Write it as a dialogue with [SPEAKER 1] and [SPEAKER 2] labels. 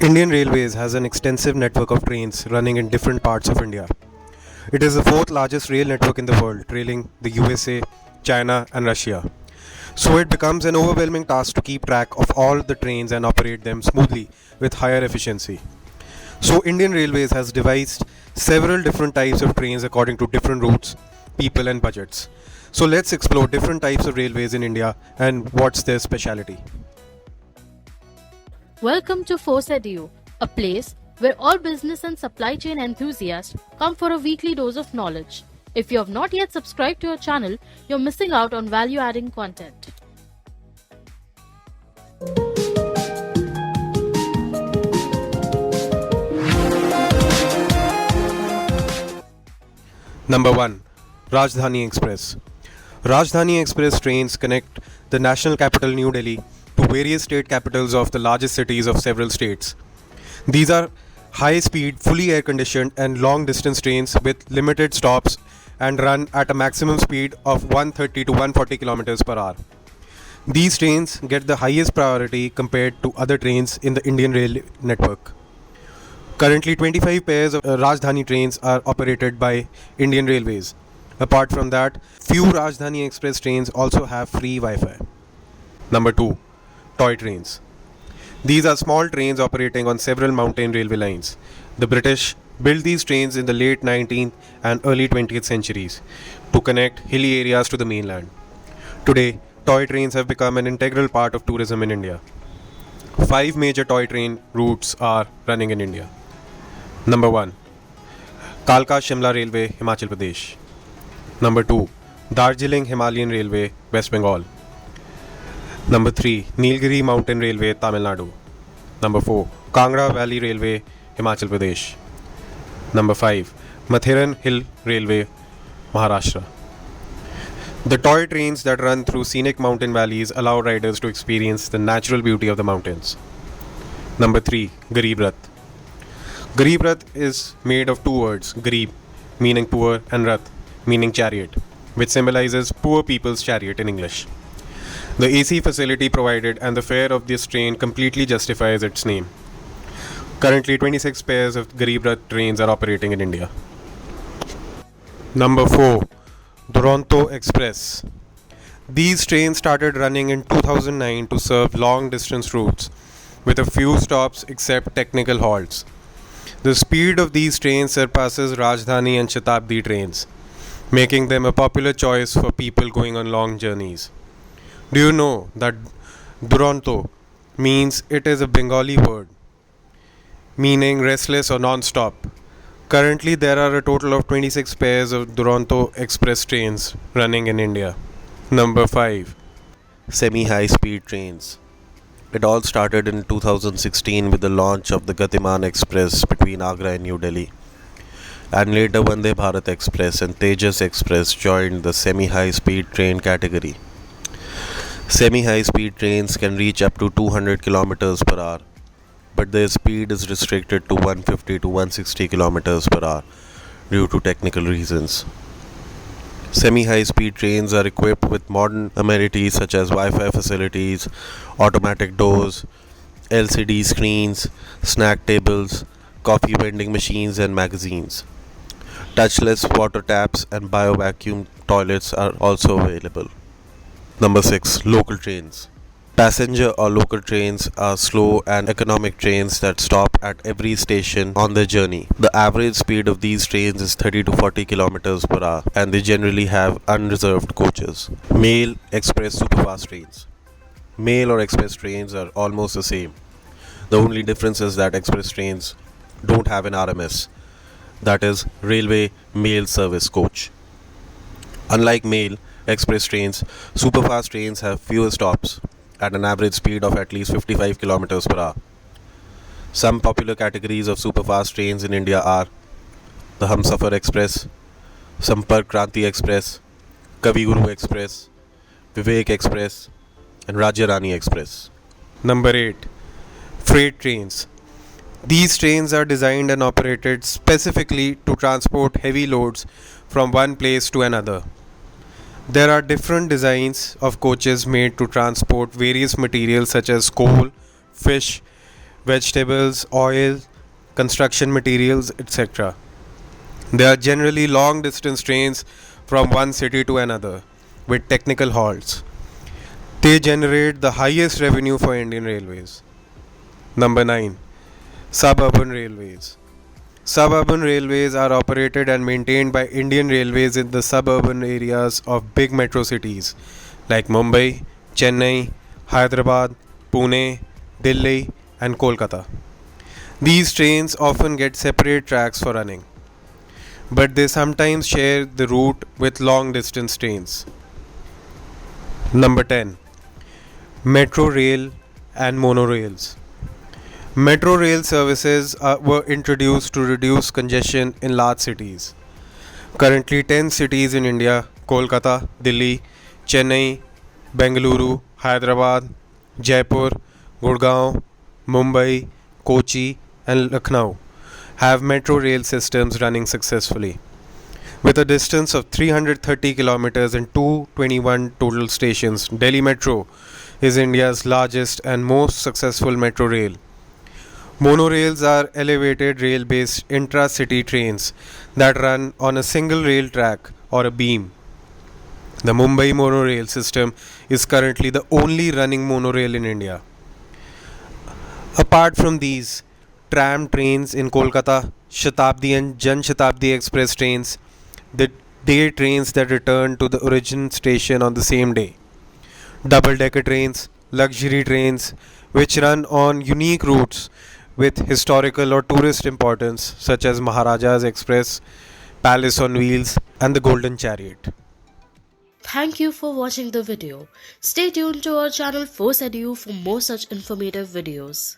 [SPEAKER 1] Indian Railways has an extensive network of trains running in different parts of India. It is the fourth largest rail network in the world, trailing the USA, China, and Russia. So it becomes an overwhelming task to keep track of all the trains and operate them smoothly with higher efficiency. So Indian Railways has devised several different types of trains according to different routes, people, and budgets. So let's explore different types of railways in India and what's their speciality.
[SPEAKER 2] Welcome to FORSE Edu, a place where all business and supply chain enthusiasts come for a weekly dose of knowledge. If you have not yet subscribed to our channel, you're missing out on value-adding content.
[SPEAKER 1] Number 1. Rajdhani Express. Rajdhani Express trains connect the national capital New Delhi to various state capitals of the largest cities of several states. These are high-speed, fully air-conditioned and long-distance trains with limited stops and run at a maximum speed of 130 to 140 km per hour. These trains get the highest priority compared to other trains in the Indian rail network. Currently, 25 pairs of Rajdhani trains are operated by Indian Railways. Apart from that, few Rajdhani Express trains also have free Wi-Fi. Number 2. Toy trains. These are small trains operating on several mountain railway lines. The British built these trains in the late 19th and early 20th centuries to connect hilly areas to the mainland. Today, toy trains have become an integral part of tourism in India. 5 major toy train routes are running in India. Number 1. Kalka Shimla Railway, Himachal Pradesh. Number 2. Darjeeling Himalayan Railway, West Bengal. Number 3. Nilgiri Mountain Railway, Tamil Nadu. Number 4. Kangra Valley Railway, Himachal Pradesh. Number 5. Mathiran Hill Railway, Maharashtra. The toy trains that run through scenic mountain valleys allow riders to experience the natural beauty of the mountains. Number 3. Garib Rath. Garib Rath is made of two words, Garib, meaning poor, and Rath, meaning chariot, which symbolizes poor people's chariot in English. The AC facility provided and the fare of this train completely justifies its name. Currently, 26 pairs of Garib Rath trains are operating in India. Number 4. Duronto Express. These trains started running in 2009 to serve long distance routes with a few stops except technical halts. The speed of these trains surpasses Rajdhani and Shatabdi trains, making them a popular choice for people going on long journeys. Do you know that Duronto means it is a Bengali word meaning restless or non-stop? Currently there are a total of 26 pairs of Duronto Express trains running in India. Number 5. Semi-high speed trains. It all started in 2016 with the launch of the Gatiman Express between Agra and New Delhi. And later Vande Bharat Express and Tejas Express joined the semi-high speed train category. Semi-high speed trains can reach up to 200 km per hour, but their speed is restricted to 150 to 160 km per hour due to technical reasons. Semi-high speed trains are equipped with modern amenities such as Wi-Fi facilities, automatic doors, LCD screens, snack tables, coffee vending machines and magazines. Touchless water taps and bio-vacuum toilets are also available. Number 6. Local trains. Passenger or local trains are slow and economic trains that stop at every station on their journey. The average speed of these trains is 30 to 40 km per hour and they generally have unreserved coaches. Mail, express, superfast trains. Mail or express trains are almost the same. The only difference is that express trains don't have an RMS, that is, Railway Mail Service Coach. Unlike mail, express trains, superfast trains have fewer stops at an average speed of at least 55 km per hour. Some popular categories of superfast trains in India are the Humsafar Express, Sampark Kranti Express, Kavi Guru Express, Vivek Express, and Rajya Express. Number 8. Freight trains. These trains are designed and operated specifically to transport heavy loads from one place to another. There are different designs of coaches made to transport various materials such as coal, fish, vegetables, oil, construction materials, etc. They are generally long distance trains from one city to another with technical halts. They generate the highest revenue for Indian Railways. Number 9. Suburban Railways. Suburban railways are operated and maintained by Indian Railways in the suburban areas of big metro cities like Mumbai, Chennai, Hyderabad, Pune, Delhi, and Kolkata. These trains often get separate tracks for running, but they sometimes share the route with long distance trains. Number 10. Metro Rail and Monorails. Metro rail services were introduced to reduce congestion in large cities. Currently, 10 cities in India Kolkata, Delhi, Chennai, Bengaluru, Hyderabad, Jaipur, Gurgaon, Mumbai, Kochi, and Lucknow have metro rail systems running successfully. With a distance of 330 kilometers and 221 total stations, Delhi Metro is India's largest and most successful metro rail. Monorails are elevated rail based intra city trains that run on a single rail track or a beam. The Mumbai monorail system is currently the only running monorail in India. Apart from these, tram trains in Kolkata, Shatabdi and Jan Shatabdi Express trains, the day trains that return to the origin station on the same day, double decker trains, luxury trains, which run on unique routes with historical or tourist importance, such as Maharaja's Express, Palace on Wheels, and the Golden Chariot.
[SPEAKER 2] Thank you for watching the video. Stay tuned to our channel Force Edu for more such informative videos.